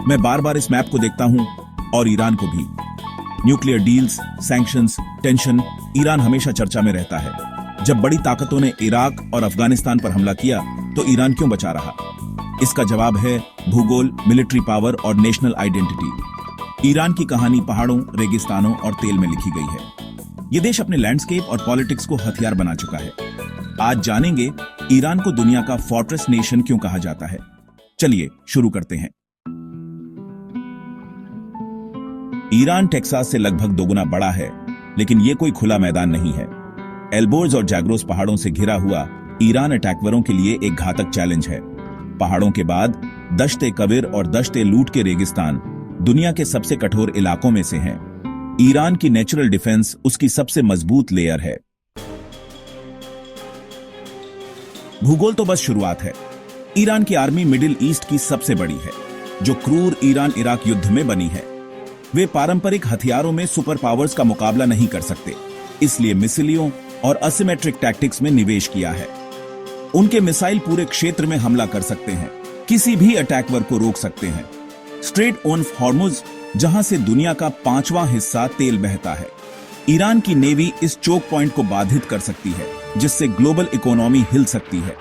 मैं बार बार इस मैप को देखता हूं और ईरान को भी। Nuclear deals, sanctions, tension, Iran हमेशा चर्चा में रहता है। जब बड़ी ताकतों ने इराक और अफगानिस्तान पर हमला किया तो ईरान क्यों बचा रहा? इसका जवाब है भूगोल, मिलिट्री पावर और नेशनल आइडेंटिटी। ईरान की कहानी पहाड़ों, रेगिस्तानों और तेल में लिखी गई है। ये देश अपने लैंडस्केप और पॉलिटिक्स को हथियार बना चुका है। आज जानेंगे ईरान को दुनिया का फोर्ट्रेस नेशन क्यों कहा जाता है। चलिए शुरू करते हैं। ईरान टेक्सास से लगभग दोगुना बड़ा है, लेकिन यह कोई खुला मैदान नहीं है। एल्बोर्ज और जैग्रोस पहाड़ों से घिरा हुआ ईरान अटैकवरों के लिए एक घातक चैलेंज है। पहाड़ों के बाद दश्ते कविर और दश्ते लूट के रेगिस्तान दुनिया के सबसे कठोर इलाकों में से हैं। ईरान की नेचुरल डिफेंस उसकी सबसे मजबूत लेयर है। भूगोल तो बस शुरुआत है। ईरान की आर्मी मिडिल ईस्ट की सबसे बड़ी है, जो क्रूर ईरान इराक युद्ध में बनी है। वे पारंपरिक हथियारों में सुपर पावर्स का मुकाबला नहीं कर सकते, इसलिए मिसाइलों और असिमेट्रिक टैक्टिक्स में निवेश किया है। उनके मिसाइल पूरे क्षेत्र में हमला कर सकते हैं, किसी भी अटैकर को रोक सकते हैं। स्ट्रेट ऑफ हॉर्मुज, जहां से दुनिया का 5वां हिस्सा तेल बहता है। ईरान की नेवी इस चोक पॉइंट को बाधित कर सकती है, जिससे ग्लोबल इकोनॉमी हिल सकती है।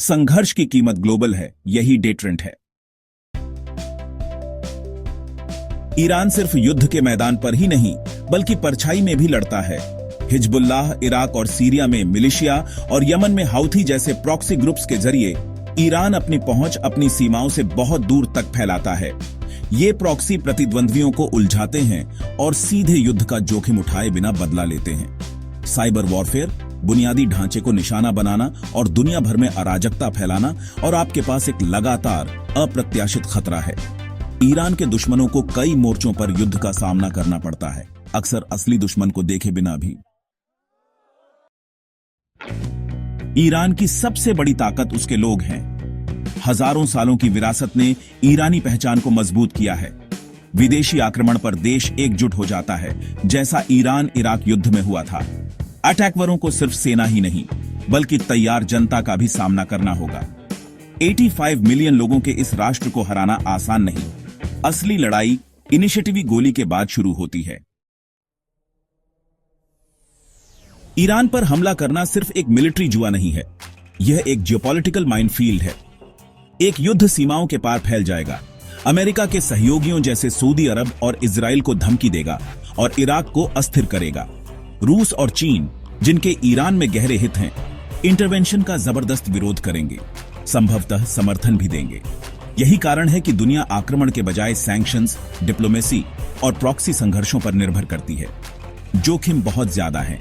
संघर्ष की कीमत ग्लोबल है, यही डेटरेंट है। ईरान सिर्फ युद्ध के मैदान पर ही नहीं, बल्कि परछाई में भी लड़ता है। हिजबुल्लाह इराक और सीरिया में मिलिशिया और यमन में हाउथी जैसे प्रॉक्सी ग्रुप्स के जरिए ईरान अपनी पहुंच अपनी सीमाओं से बहुत दूर तक फैलाता है। ये प्रॉक्सी प्रतिद्वंद्वियों को उलझाते हैं और सीधे युद्ध का जोखिम उठाए बिना बदला लेते हैं। साइबर वॉरफेयर, बुनियादी ढांचे को निशाना बनाना और दुनिया भर में अराजकता फैलाना, और आपके पास एक लगातार अप्रत्याशित खतरा है। ईरान के दुश्मनों को कई मोर्चों पर युद्ध का सामना करना पड़ता है, अक्सर असली दुश्मन को देखे बिना भी। ईरान की सबसे बड़ी ताकत उसके लोग हैं। हजारों सालों की विरासत ने ईरानी पहचान को मजबूत किया है। विदेशी आक्रमण पर देश एकजुट हो जाता है, जैसा ईरान इराक युद्ध में हुआ था। अटैकवरों को सिर्फ सेना ही नहीं, बल्कि तैयार जनता का भी सामना करना होगा। 85 मिलियन लोगों के इस राष्ट्र को हराना आसान नहीं। असली लड़ाई इनिशिएटिव गोली के बाद शुरू होती है। ईरान पर हमला करना सिर्फ एक मिलिट्री जुआ नहीं है, यह एक जियोपॉलिटिकल माइनफील्ड है। एक युद्ध सीमाओं के पार फैल जाएगा, अमेरिका के सहयोगियों जैसे सऊदी अरब और इजराइल को धमकी देगा और इराक को अस्थिर करेगा। रूस और चीन, जिनके ईरान में गहरे हित हैं, इंटरवेंशन का जबरदस्त विरोध करेंगे, संभवतः समर्थन भी देंगे। यही कारण है कि दुनिया आक्रमण के बजाय सैंक्शंस, डिप्लोमेसी और प्रॉक्सी संघर्षों पर निर्भर करती है। जोखिम बहुत ज्यादा है।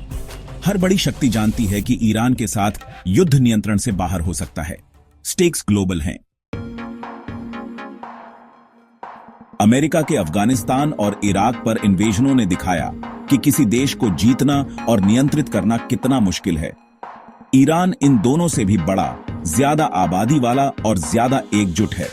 हर बड़ी शक्ति जानती है कि ईरान के साथ युद्ध नियंत्रण से बाहर हो सकता है। स्टेक्स ग्लोबल हैं। अमेरिका के अफगानिस्तान और इराक पर इन्वेजनों ने दिखाया कि किसी देश को जीतना और नियंत्रित करना कितना मुश्किल है। ईरान इन दोनों से भी बड़ा, ज्यादा आबादी वाला और ज्यादा एकजुट है।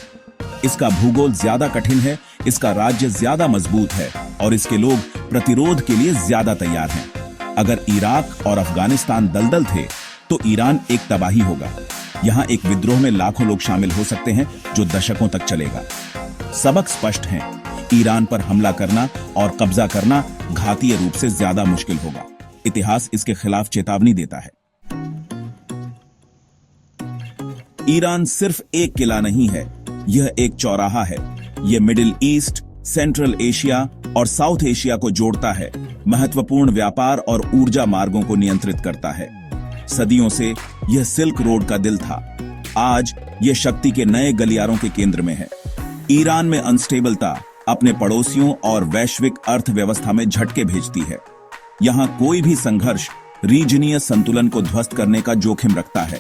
इसका भूगोल ज्यादा कठिन है, इसका राज्य ज्यादा मजबूत है और इसके लोग प्रतिरोध के लिए ज्यादा तैयार हैं। अगर इराक और अफगानिस्तान दलदल थे तो ईरान एक तबाही होगा। यहां एक विद्रोह में लाखों लोग शामिल हो सकते हैं, जो दशकों तक चलेगा। सबक स्पष्ट हैं, ईरान पर हमला करना और कब्जा करना घातीय रूप से ज्यादा मुश्किल होगा। इतिहास इसके खिलाफ चेतावनी देता है। ईरान सिर्फ एक किला नहीं है, यह एक चौराहा है। यह मिडिल ईस्ट, सेंट्रल एशिया और साउथ एशिया को जोड़ता है, महत्वपूर्ण व्यापार और ऊर्जा मार्गों को नियंत्रित करता है। सदियों से यह सिल्क रोड का दिल था, आज यह शक्ति के नए गलियारों के केंद्र में है। ईरान में अनस्टेबलता अपने पड़ोसियों और वैश्विक अर्थव्यवस्था में झटके भेजती है। यहां कोई भी संघर्ष रीजनीय संतुलन को ध्वस्त करने का जोखिम रखता है।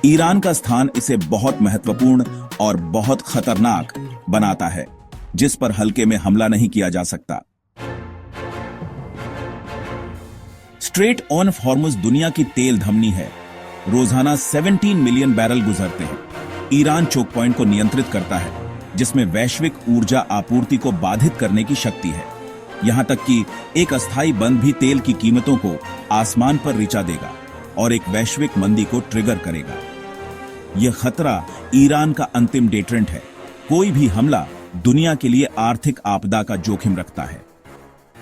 ईरान का स्थान इसे बहुत महत्वपूर्ण और बहुत खतरनाक बनाता है, जिस पर हल्के में हमला नहीं किया जा सकता। स्ट्रेट ऑफ हॉर्मुज दुनिया की तेल धमनी है। रोजाना 17 मिलियन बैरल गुजरते हैं। ईरान चोक पॉइंट को नियंत्रित करता है, जिसमें वैश्विक ऊर्जा आपूर्ति को बाधित करने की शक्ति है। यहां तक कि एक अस्थायी बंद भी तेल की कीमतों को आसमान पर रिचा देगा और एक वैश्विक मंदी को ट्रिगर करेगा। यह खतरा ईरान का अंतिम डेटरेंट है। कोई भी हमला दुनिया के लिए आर्थिक आपदा का जोखिम रखता है।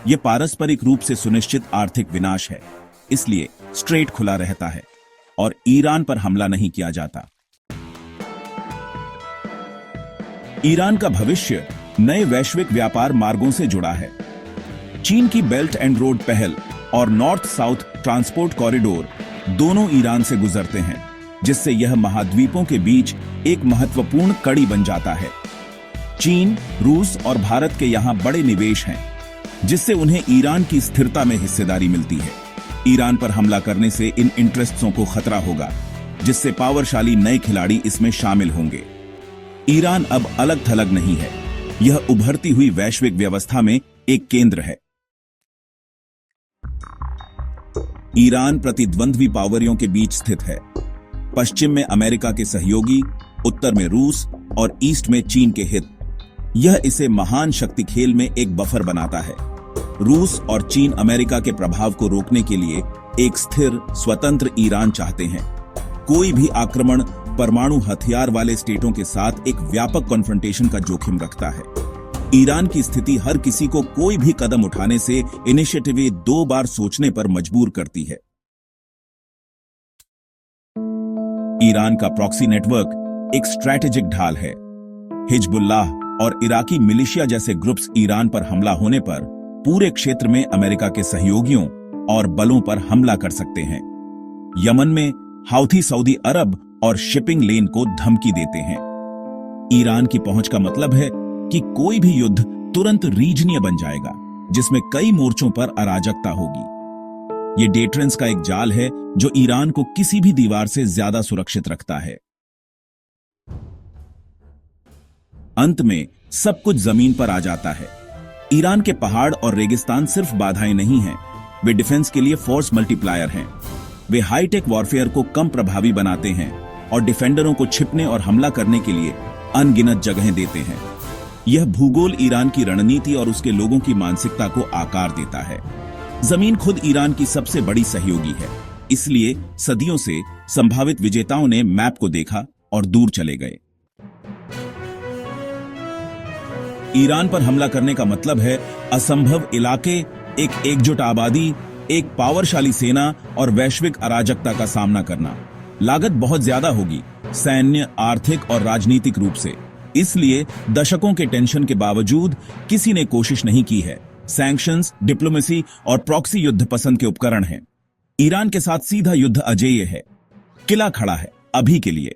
यह पारस्परिक रूप से सुनिश्चित आर्थिक विनाश है, इसलिए स्ट्रेट खुला रहता है और ईरान पर हमला नहीं किया जाता। ईरान का भविष्य नए वैश्विक व्यापार मार्गों से जुड़ा है। चीन की बेल्ट एंड रोड पहल और नॉर्थ साउथ ट्रांसपोर्ट कॉरिडोर दोनों ईरान से गुजरते हैं, जिससे यह महाद्वीपों के बीच एक महत्वपूर्ण कड़ी बन जाता है। चीन, रूस और भारत के यहां बड़े निवेश हैं, जिससे उन्हें ईरान की स्थिरता में हिस्सेदारी मिलती है। ईरान पर हमला करने से इन इंटरेस्ट्सों को खतरा होगा, जिससे पावरशाली नए खिलाड़ी इसमें शामिल होंगे। ईरान अब अलग थलग नहीं है, यह उभरती हुई वैश्विक व्यवस्था में एक केंद्र है। ईरान प्रतिद्वंद्वी पावरियों के बीच स्थित है। पश्चिम में अमेरिका के सहयोगी, उत्तर में रूस और ईस्ट में चीन के हित। यह इसे महान शक्ति खेल में एक बफर बनाता है। रूस और चीन अमेरिका के प्रभाव को रोकने के लिए एक स्थिर, स्वतंत्र ईरान चाहते हैं। कोई भी आक्रमण परमाणु हथियार वाले स्टेटों के साथ एक व्यापक कॉन्फ्रंटेशन का जोखिम रखता है। ईरान की स्थिति हर किसी को कोई भी कदम उठाने से इनिशिएटिव 2 बार सोचने पर मजबूर करती है। ईरान का प्रॉक्सी नेटवर्क एक स्ट्रैटेजिक ढाल है। हिजबुल्लाह और इराकी मिलिशिया जैसे ग्रुप्स ईरान पर हमला होने पर पूरे क्षेत्र में अमेरिका के सहयोगियों और बलों पर हमला कर सकते हैं। यमन में हाउथी सऊदी अरब और शिपिंग लेन को धमकी देते हैं। ईरान की पहुंच का मतलब है कि कोई भी युद्ध तुरंत रीजनीय बन जाएगा, जिसमें कई मोर्चों पर अराजकता होगी। ये डेटरेंस का एक जाल है जो ईरान को किसी भी दीवार से ज्यादा सुरक्षित रखता है। अंत में सब कुछ जमीन पर आ जाता है। ईरान के पहाड़ और रेगिस्तान सिर्फ बाधाएं नहीं हैं, वे डिफेंस के लिए फोर्स मल्टीप्लायर हैं। वे हाईटेक वॉरफेयर को कम प्रभावी बनाते हैं और डिफेंडरों को छिपने और हमला करने के लिए अनगिनत जगहें देते हैं। यह भूगोल ईरान की रणनीति और उसके लोगों की मानसिकता को आकार देता है। जमीन खुद ईरान की सबसे बड़ी सहयोगी है, इसलिए सदियों से संभावित विजेताओं ने मैप को देखा और दूर चले गए। ईरान पर हमला करने का मतलब है असंभव इलाके, एक एकजुट आबादी, एक पावरशाली सेना और वैश्विक अराजकता का सामना करना। लागत बहुत ज्यादा होगी, सैन्य, आर्थिक और राजनीतिक रूप से। इसलिए दशकों के टेंशन के बावजूद किसी ने कोशिश नहीं की है। सैंक्शंस, डिप्लोमेसी और प्रॉक्सी युद्ध पसंद के उपकरण हैं। ईरान के साथ सीधा युद्ध अजेय है। किला खड़ा है अभी के लिए।